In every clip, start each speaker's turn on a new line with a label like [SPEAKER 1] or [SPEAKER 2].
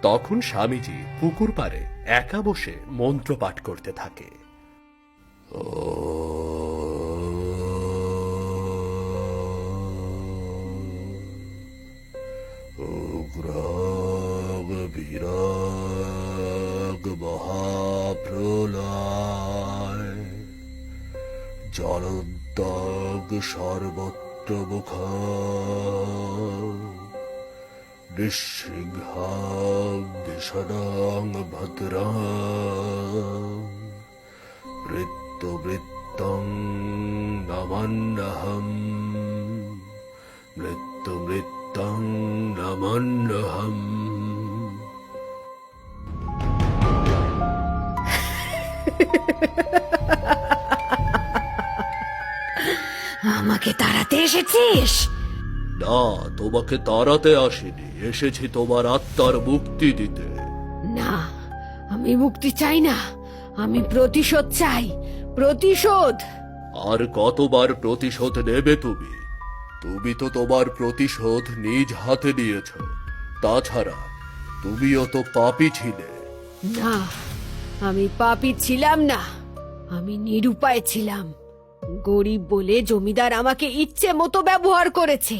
[SPEAKER 1] তখন স্বামীজি পুকুর পাড়ে একা বসে মন্ত্র পাঠ করতে থাকে। গ্রাগ বিরাগ মহাপ্রলয় জলোদ্যগ সর্বত্র মুখ নিঃসিংহাং বিষণং ভদ্রাং মৃত্যুমৃত্যং নমন্যহম মৃত্যুমৃত্যং নমন্যহম।
[SPEAKER 2] আমাকে তাড়াতে এসেছিস?
[SPEAKER 1] না, তোমাকে তাড়াতে আসিনি, এসেছি তোমার আত্মার মুক্তি দিতে।
[SPEAKER 2] না, আমি মুক্তি চাই না, আমি প্রতিশোধ চাই, প্রতিশোধ।
[SPEAKER 1] আর কতবার প্রতিশোধ নেবে তুমি? তুমি তো তোমার প্রতিশোধ নিজ হাতে নিয়েছ। তাছাড়া তুমিও তো পাপী ছিলে।
[SPEAKER 2] না, আমি পাপী ছিলাম না, আমি নিরুপায় ছিলাম। গরিব বলে জমিদার আমাকে ইচ্ছে মতো ব্যবহার করেছে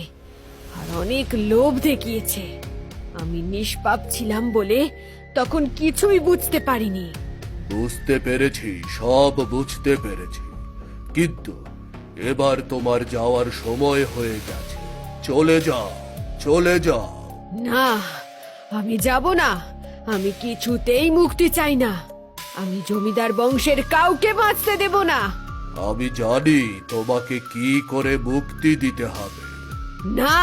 [SPEAKER 2] আর অনেক লোভ দেখিয়েছে। আমি নিষ্পাপ ছিলাম বলে তখন কিছুই বুঝতে পারিনি।
[SPEAKER 1] বুঝতে পেরেছি, সব বুঝতে পেরেছি, কিন্তু এবার তোমার যাওয়ার সময় হয়ে গেছে। চলে যাও, চলে যাও।
[SPEAKER 2] না, আমি যাব না, আমি কিছুতেই মুক্তি চাই না। আমি জমিদার বংশের কাউকে বাঁচতে দেব না।
[SPEAKER 1] আমি জানি তোমাকে কি করে মুক্তি দিতে হবে।
[SPEAKER 2] না,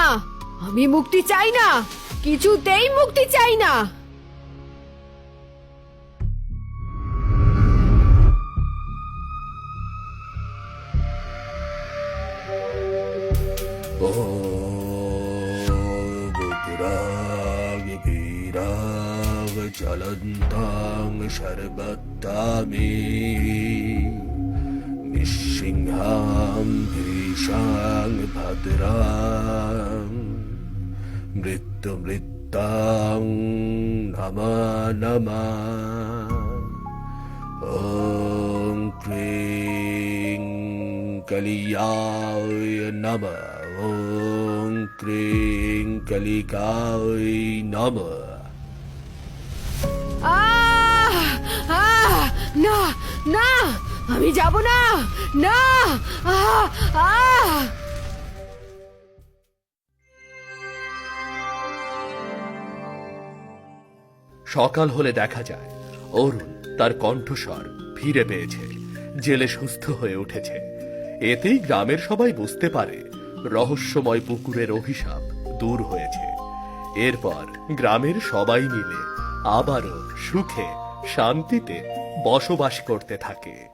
[SPEAKER 2] আমি মুক্তি চাই না, কিছুতেই মুক্তি চাই না।
[SPEAKER 1] বুকুরাগ বীরাগ চলন্তাং সর্বত্তামি নিঃসিংহাং ভীষাং ভদ্রাং মৃত্যুমৃত্যং নমা নমা। ওং ক্রিং কলিয়ায় নমঃ। ওং ক্রিং কলিকায় নমঃ।
[SPEAKER 2] আহ! আহ! না, না, আমি যাব না, না। আহ! আহ!
[SPEAKER 1] সকাল হলে দেখা যায় অরুণ তার কণ্ঠস্বর ফিরে পেয়েছে, জেলে সুস্থ হয়ে উঠেছে। এতেই গ্রামের সবাই বুঝতে পারে রহস্যময় পুকুরের অভিশাপ দূর হয়েছে। এরপর গ্রামের সবাই মিলে আবারও সুখে শান্তিতে বসবাস করতে থাকে।